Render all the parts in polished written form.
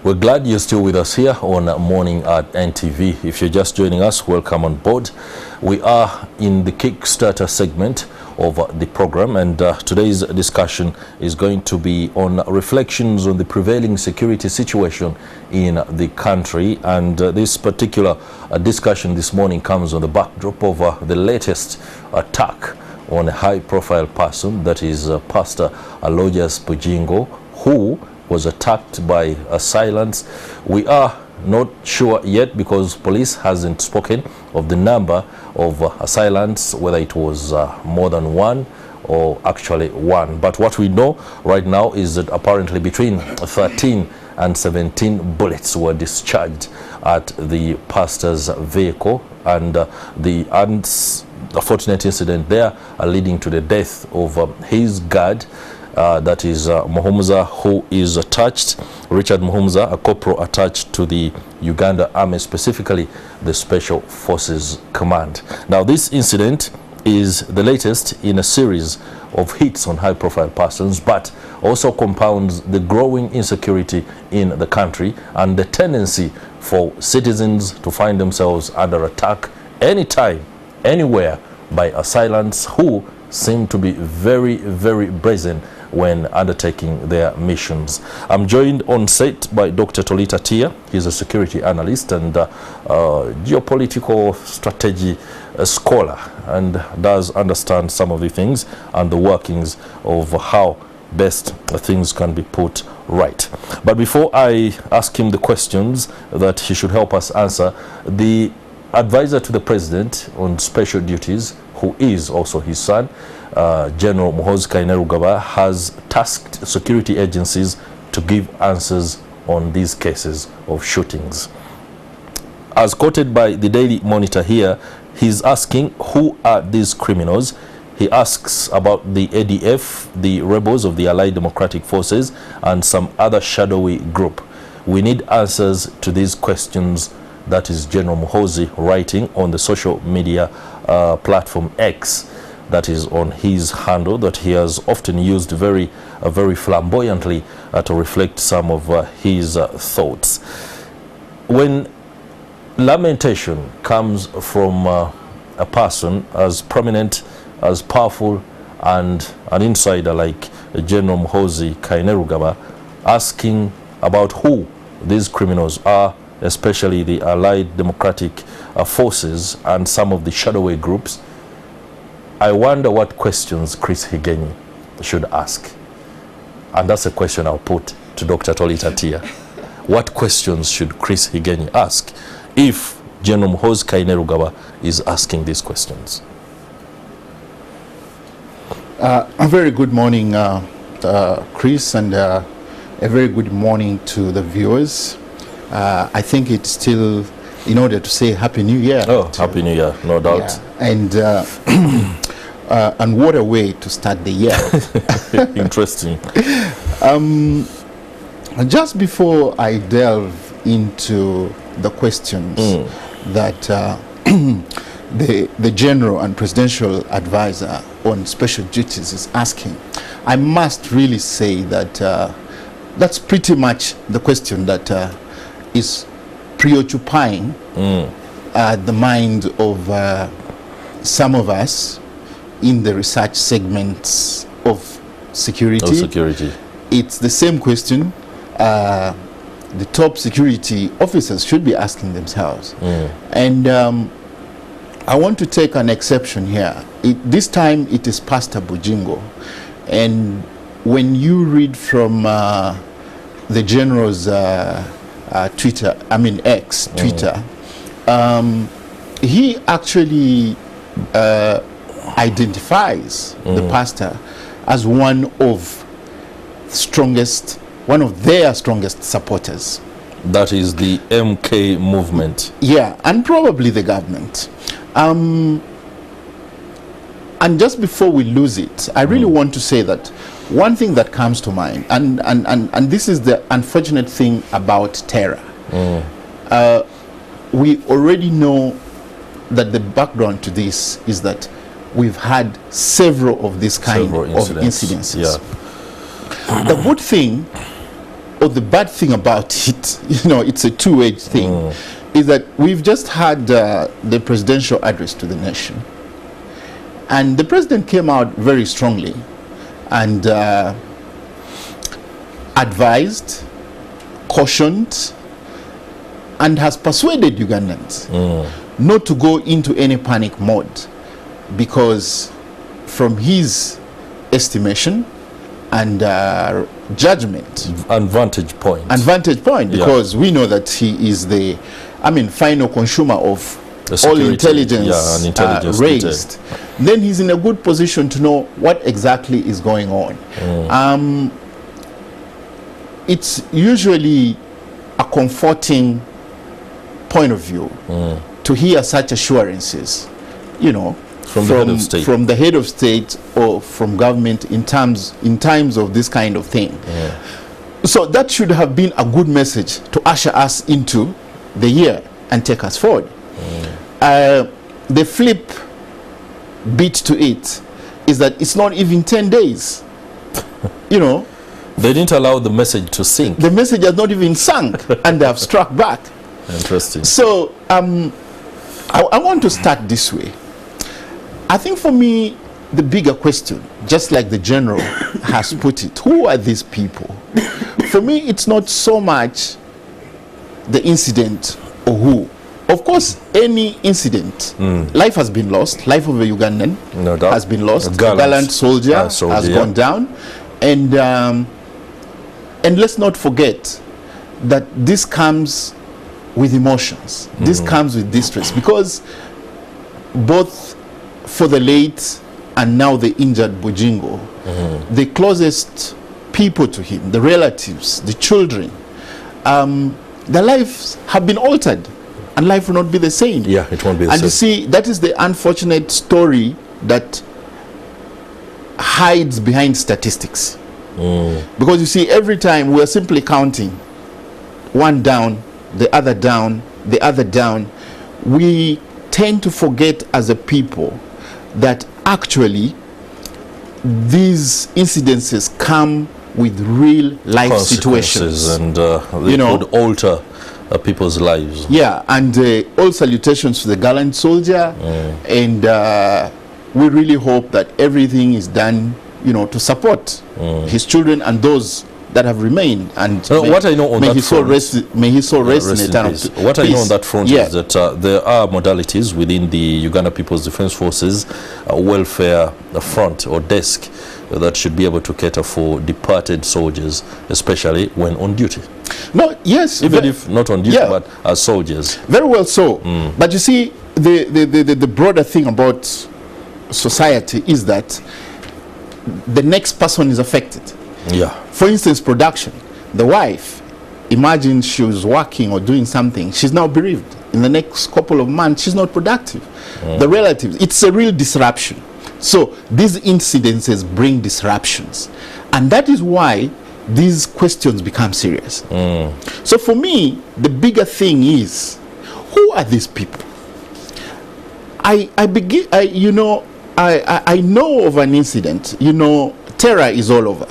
We're glad you're still with us here on Morning at NTV. If you're just joining us, welcome on board. We are in the Kickstarter segment of the program, and today's discussion is going to be on reflections on the prevailing security situation in the country. And this particular discussion this morning comes on the backdrop of the latest attack on a high-profile person, that is Pastor Aloysius Bujingo, who was attacked by assailants. We are not sure yet because police hasn't spoken of the number of assailants, whether it was more than one or actually one. But what we know right now is that apparently between 13 and 17 bullets were discharged at the pastor's vehicle, and the unfortunate incident there leading to the death of his guard, that is Muhumuza, who is attached, Richard Muhumuza, a corporal attached to the Uganda Army, specifically the Special Forces Command. Now, this incident is the latest in a series of hits on high-profile persons, but also compounds the growing insecurity in the country and the tendency for citizens to find themselves under attack anytime, anywhere, by assailants who seem to be very, very brazen when undertaking their missions. I'm joined on set by Dr. Tolita Tia. He's a security analyst and geopolitical strategy scholar, and does understand some of the things and the workings of how best things can be put right. But before I ask him the questions that he should help us answer, the advisor to the president on special duties, who is also his son, General Muhoozi Kainerugaba, has tasked security agencies to give answers on these cases of shootings. As quoted by the Daily Monitor here, he's asking, who are these criminals? He asks about the ADF, the rebels of the Allied Democratic Forces, and some other shadowy group. We need answers to these questions. That is General Muhoozi writing on the social media platform X, that is on his handle, that he has often used very flamboyantly to reflect some of his thoughts. When lamentation comes from a person as prominent, as powerful, and an insider like General Muhoozi Kainerugaba, asking about who these criminals are, especially the Allied Democratic Forces and some of the shadowy groups, I wonder what questions Chris Higenyi should ask. And that's a question I'll put to Dr. Tolita Tia. What questions should Chris Higenyi ask if General Muhoozi Kainerugaba is asking these questions? A very good morning, Chris, and a very good morning to the viewers. I think it's still in order to say Happy New Year. Oh, Happy New Year, no doubt. Yeah. And what a way to start the year. Interesting. Just before I delve into the questions that the General and Presidential Advisor on Special Duties is asking, I must really say that that's pretty much the question that is preoccupying the mind of some of us in the research segments of security. It's the same question the top security officers should be asking themselves. And I want to take an exception here. This time it is Pastor Bujingo. And when you read from the General's X, Twitter, he actually identifies the pastor as one of their strongest supporters. That is the MK movement. Yeah, and probably the government. And just before we lose it, I really want to say that one thing that comes to mind, and this is the unfortunate thing about terror. We already know that the background to this is that we've had several of these kind of incidences. Yeah. The good thing or the bad thing about it, it's a two-edged thing, is that we've just had the presidential address to the nation. And the president came out very strongly and advised, cautioned, and has persuaded Ugandans not to go into any panic mode, because from his estimation and judgment and vantage point, because we know that he is the final consumer of all intelligence, raised, then he's in a good position to know what exactly is going on. It's usually a comforting point of view to hear such assurances, from the head of state or from government in times of this kind of thing. So that should have been a good message to usher us into the year and take us forward. The flip bit to it is that it's not even 10 days. They didn't allow the message to sink. The message has not even sunk, and they have struck back. Interesting. So I want to start this way. I think for me, the bigger question, just like the general has put it, who are these people? For me, it's not so much the incident or who. Of course, any incident, life has been lost. Life of a Ugandan has been lost. A gallant soldier has gone down. And let's not forget that this comes with emotions. This comes with distress, because both for the late and now the injured Bujingo, the closest people to him, the relatives, the children, their lives have been altered, and life will not be the same. Yeah, it won't be the same. And you see, that is the unfortunate story that hides behind statistics. Because you see, every time we're simply counting one down, the other down, the other down, we tend to forget as a people that actually these incidences come with real life situations, and they could alter people's lives. Yeah, and all salutations to the gallant soldier, and we really hope that everything is done, to support his children and those that have remained. And what I know on that front, may his soul rest in eternal peace. What I know on that front is that there are modalities within the Uganda People's Defence Forces welfare front or desk that should be able to cater for departed soldiers, especially when on duty. No, yes, even if not on duty, but as soldiers. Very well so. But you see, the broader thing about society is that the next person is affected. Yeah. For instance, production. The wife, imagine she was working or doing something, she's now bereaved. In the next couple of months, she's not productive. The relatives, it's a real disruption. So these incidences bring disruptions. And that is why these questions become serious. So for me, the bigger thing is, who are these people? I know of an incident, terror is all over.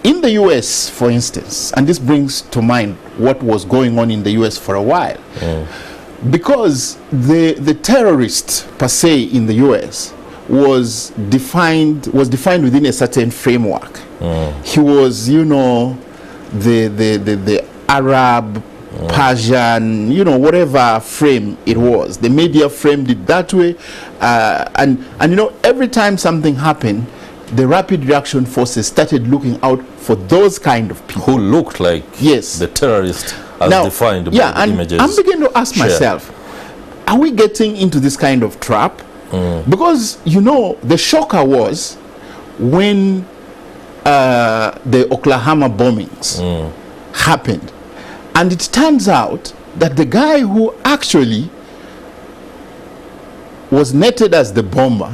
In the US, for instance, and this brings to mind what was going on in the US for a while, because the terrorist per se in the US was defined within a certain framework. He was, the Arab, Persian, whatever frame it was. The media framed it that way, and every time something happened, the rapid reaction forces started looking out for those kind of people who looked like the terrorist as defined by the images. I'm beginning to ask myself, are we getting into this kind of trap? Because the shocker was when the Oklahoma bombings happened, and it turns out that the guy who actually was netted as the bomber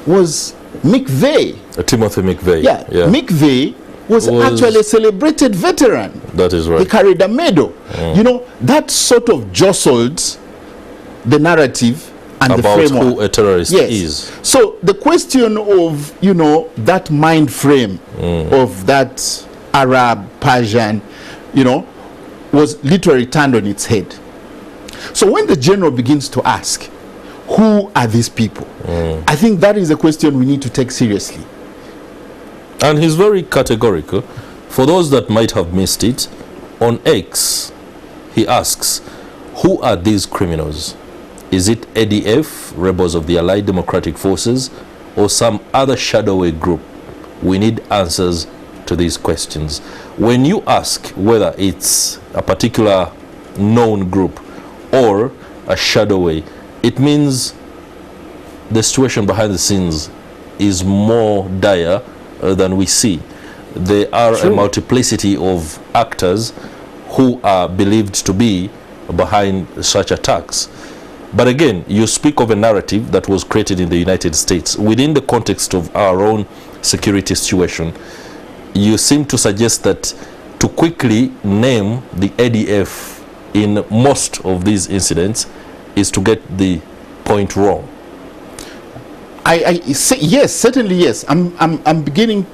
was McVeigh. Timothy McVeigh. Yeah. McVeigh was actually a celebrated veteran. That is right. He carried a medal. That sort of jostled the narrative and about the framework. Who a terrorist is. So the question of, that mind frame of that Arab, Persian, you know, was literally turned on its head. So when the general begins to ask, who are these people? I think that is a question we need to take seriously. And he's very categorical. For those that might have missed it, on X, he asks, who are these criminals? Is it ADF, rebels of the Allied Democratic Forces, or some other shadowy group? We need answers to these questions. When you ask whether it's a particular known group or a shadowy, it means the situation behind the scenes is more dire than we see. There are a multiplicity of actors who are believed to be behind such attacks. But again, you speak of a narrative that was created in the United States. Within the context of our own security situation, you seem to suggest that to quickly name the ADF in most of these incidents is to get the point wrong. I say yes, certainly yes. I'm beginning.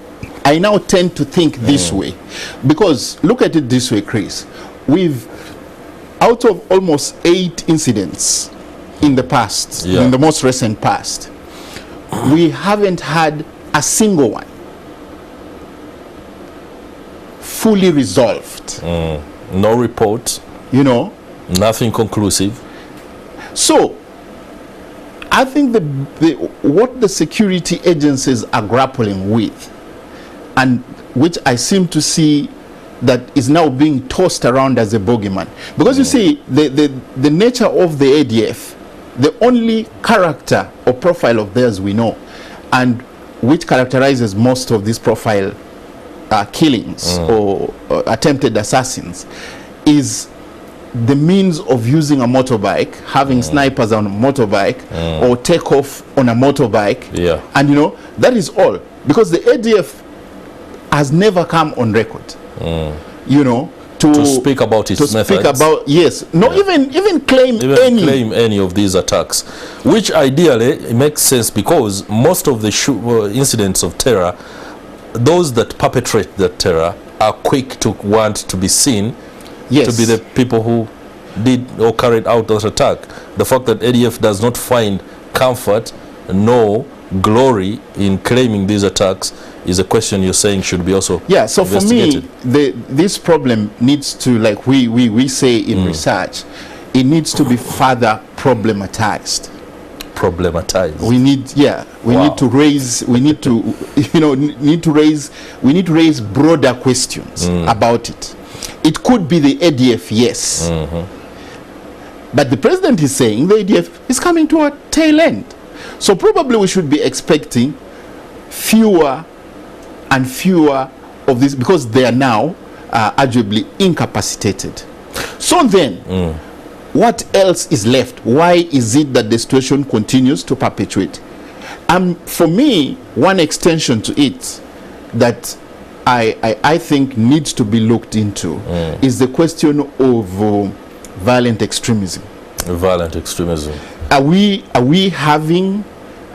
I now tend to think this way, because look at it this way, Chris. We've, out of almost 8 incidents in the past, in the most recent past, we haven't had a single one fully resolved. No report, you know, nothing conclusive. So I think what the security agencies are grappling with, and which I seem to see that is now being tossed around as a bogeyman, because you see the nature of the ADF, the only character or profile of theirs we know, and which characterizes most of these profile killings or attempted assassins, is the means of using a motorbike, having snipers on a motorbike, or take off on a motorbike. And you know, that is all, because the ADF has never come on record, you know, to speak about its methods. Speak about, even claim any of these attacks, which ideally makes sense, because most of the incidents of terror, those that perpetrate the terror are quick to want to be seen to be the people who did or carried out that attack. The fact that ADF does not find comfort nor glory in claiming these attacks is a question you're saying should be also so for me, this problem needs to, like we say in research, it needs to be further problematized. We need need to raise we need to raise broader questions about it. It could be the ADF, yes, but the president is saying the ADF is coming to a tail end, so probably we should be expecting fewer and fewer of these, because they are now arguably incapacitated. So then what else is left? Why is it that the situation continues to perpetuate? For me, one extension to it that I think needs to be looked into is the question of violent extremism. Are we having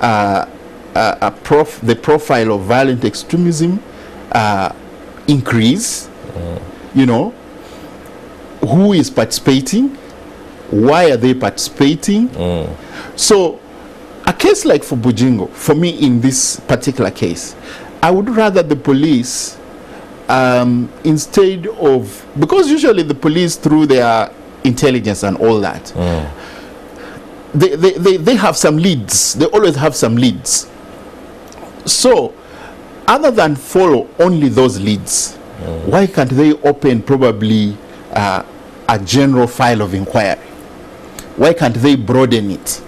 the profile of violent extremism increase? You know, who is participating? Why are they participating? So a case like for Bujingo, for me in this particular case, I would rather the police, instead of, because usually the police, through their intelligence and all that, they have some leads. They always have some leads. So other than follow only those leads, why can't they open probably a general file of inquiry? Why can't they broaden it?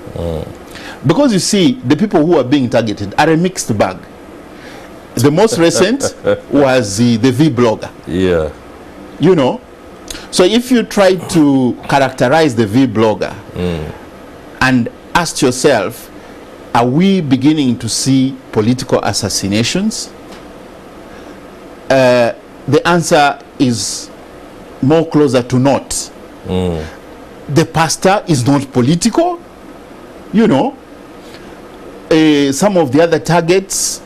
Because you see, the people who are being targeted are a mixed bag. The most recent was the V blogger. You know, so if you try to characterize the V blogger and ask yourself, are we beginning to see political assassinations? The answer is more closer to not. The pastor is not political, you know. Some of the other targets,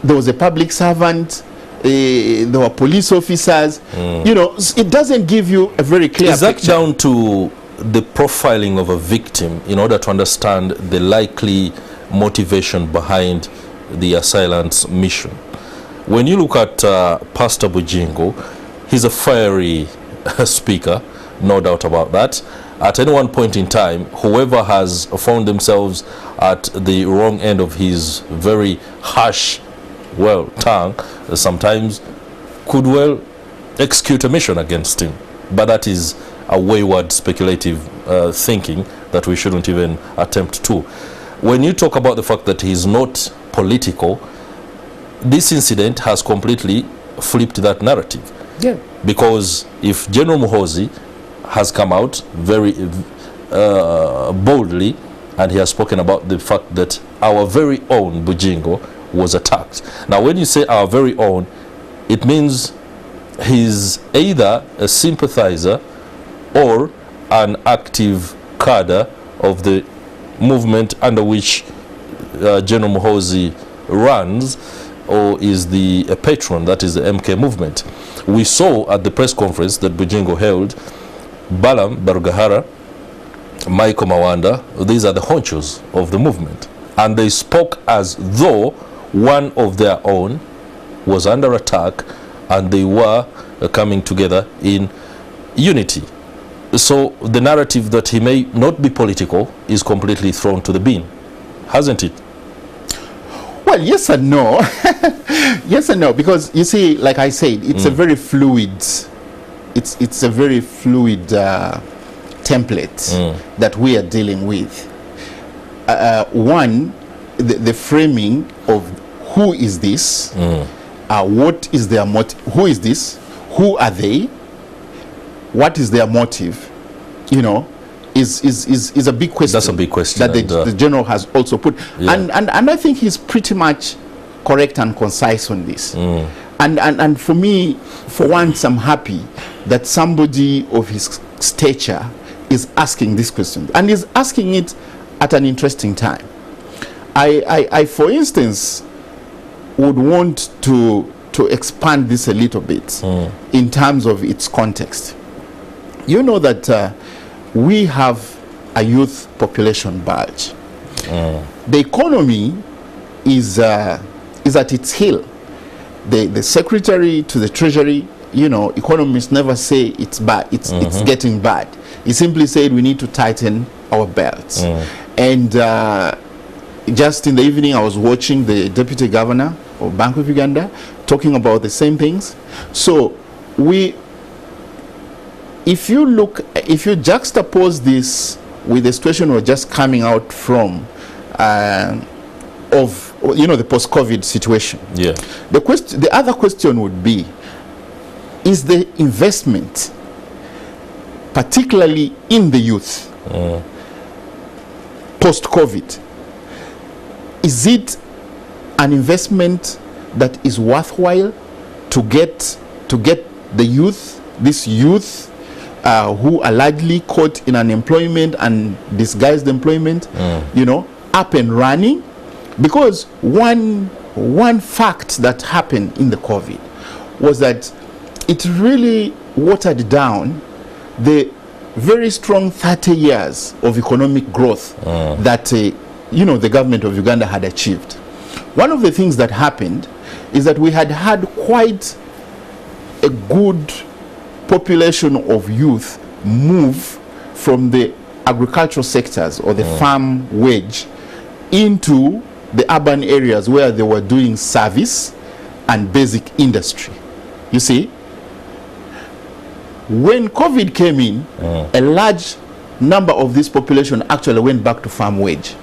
there was a public servant, there were police officers. You know, it doesn't give you a very clear Is that picture. down to the profiling of a victim in order to understand the likely motivation behind the assailant's mission? When you look at Pastor Bujingo, he's a fiery speaker, no doubt about that. At any one point in time, whoever has found themselves at the wrong end of his very harsh, tongue, sometimes could well execute a mission against him. But that is a wayward, speculative thinking that we shouldn't even attempt to. When you talk about the fact that he's not political, this incident has completely flipped that narrative. Yeah. Because if General Muhoozi has come out very boldly and he has spoken about the fact that our very own Bujingo was attacked. Now, when you say our very own, it means he's either a sympathizer or an active cadre of the movement under which General Muhoozi runs, or is a patron, that is the MK movement. We saw at the press conference that Bujingo held, Balam Barugahara, Michael Mawanda, these are the honchos of the movement. And they spoke as though one of their own was under attack and they were coming together in unity. So the narrative that he may not be political is completely thrown to the bin, hasn't it? Well, yes and no. Yes and no, because you see, like I said, it's a very fluid, it's a very fluid template that we are dealing with. One, the framing of who is this, what is their motive, who is this, who are they, what is their motive, you know, is a big question. That's a big question that the general has also put. Yeah. And I think he's pretty much correct and concise on this. And for me, for once, I'm happy that somebody of his stature is asking this question, and is asking it at an interesting time. I for instance, would want to expand this a little bit in terms of its context. You know that we have a youth population bulge. The economy is at its heel. The secretary to the treasury, you know, economists never say it's bad, it's getting bad. He simply said we need to tighten our belts. And just in the evening, I was watching the deputy governor of Bank of Uganda talking about the same things. So if you juxtapose this with the situation we're just coming out from, of, you know, the post-COVID situation, the other question would be, is the investment, particularly in the youth, post-COVID, is it an investment that is worthwhile to get the youth, this youth who are largely caught in unemployment and disguised employment, you know, up and running? Because one fact that happened in the COVID was that it really watered down the very strong 30 years of economic growth that you know, the government of Uganda had achieved. One of the things that happened is that we had quite a good population of youth move from the agricultural sectors or the farm wage into the urban areas where they were doing service and basic industry. You see, when COVID came in, a large number of this population actually went back to farm wage.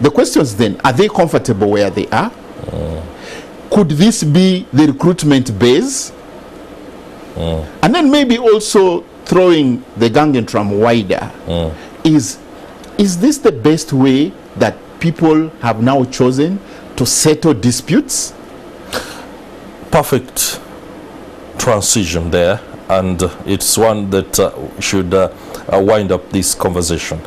The question is then, are they comfortable where they are? Could this be the recruitment base? And then maybe also throwing the Gangen wider. Is this the best way that people have now chosen to settle disputes? Perfect transition there, and it's one that should wind up this conversation.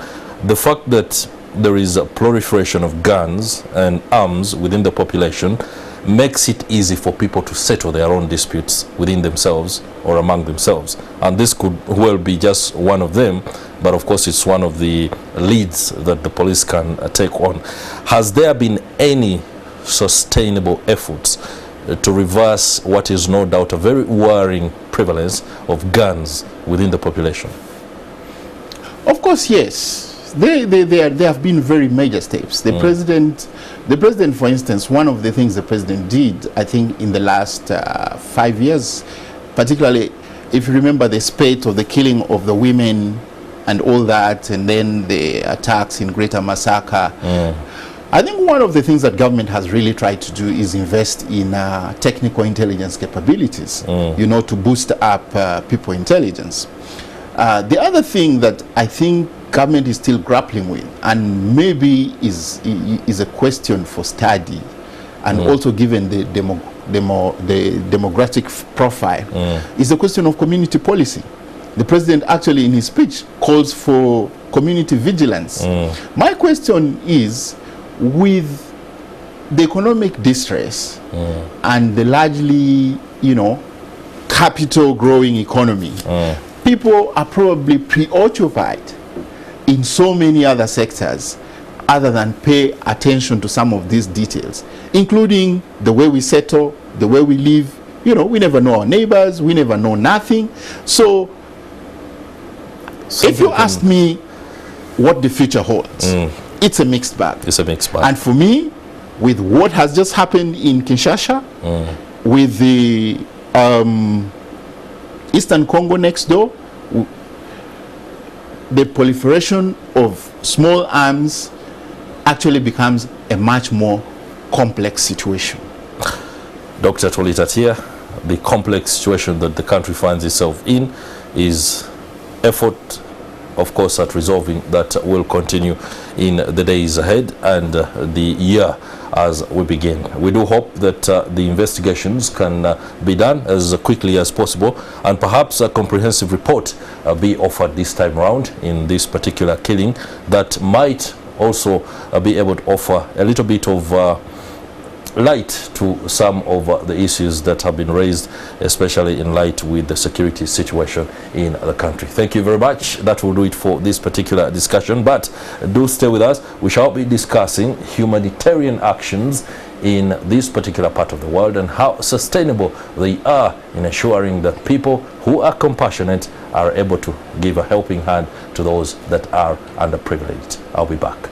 The fact that there is a proliferation of guns and arms within the population makes it easy for people to settle their own disputes within themselves or among themselves. And this could well be just one of them, but of course it's one of the leads that the police can take on. Has there been any sustainable efforts to reverse what is no doubt a very worrying prevalence of guns within the population? Of course, yes. There have been very major steps. The president, for instance, one of the things the president did, I think, in the last 5 years, particularly if you remember the spate of the killing of the women and all that, and then the attacks in Greater Masaka. I think one of the things that government has really tried to do is invest in technical intelligence capabilities, you know, to boost up people intelligence. The other thing that I think government is still grappling with, and maybe is a question for study, and also given the demographic profile, is the question of community policy. The president actually in his speech calls for community vigilance. My question is, with the economic distress and the largely, you know, capital growing economy, people are probably preoccupied in so many other sectors other than pay attention to some of these details, including the way we settle, the way we live. You know, we never know our neighbors, we never know nothing. So if you ask me what the future holds, it's a mixed bag. It's a mixed bag. And for me, with what has just happened in Kinshasa, with the Eastern Congo next door, the proliferation of small arms actually becomes a much more complex situation. Dr. Tolitatia, the complex situation that the country finds itself in is effort, of course, at resolving that will continue in the days ahead and the year as we begin. We do hope that the investigations can be done as quickly as possible, and perhaps a comprehensive report be offered this time around in this particular killing that might also be able to offer a little bit of light to some of the issues that have been raised, especially in light with the security situation in the country. Thank you very much. That will do it for this particular discussion, but do stay with us. We shall be discussing humanitarian actions in this particular part of the world and how sustainable they are in ensuring that people who are compassionate are able to give a helping hand to those that are underprivileged. I'll be back.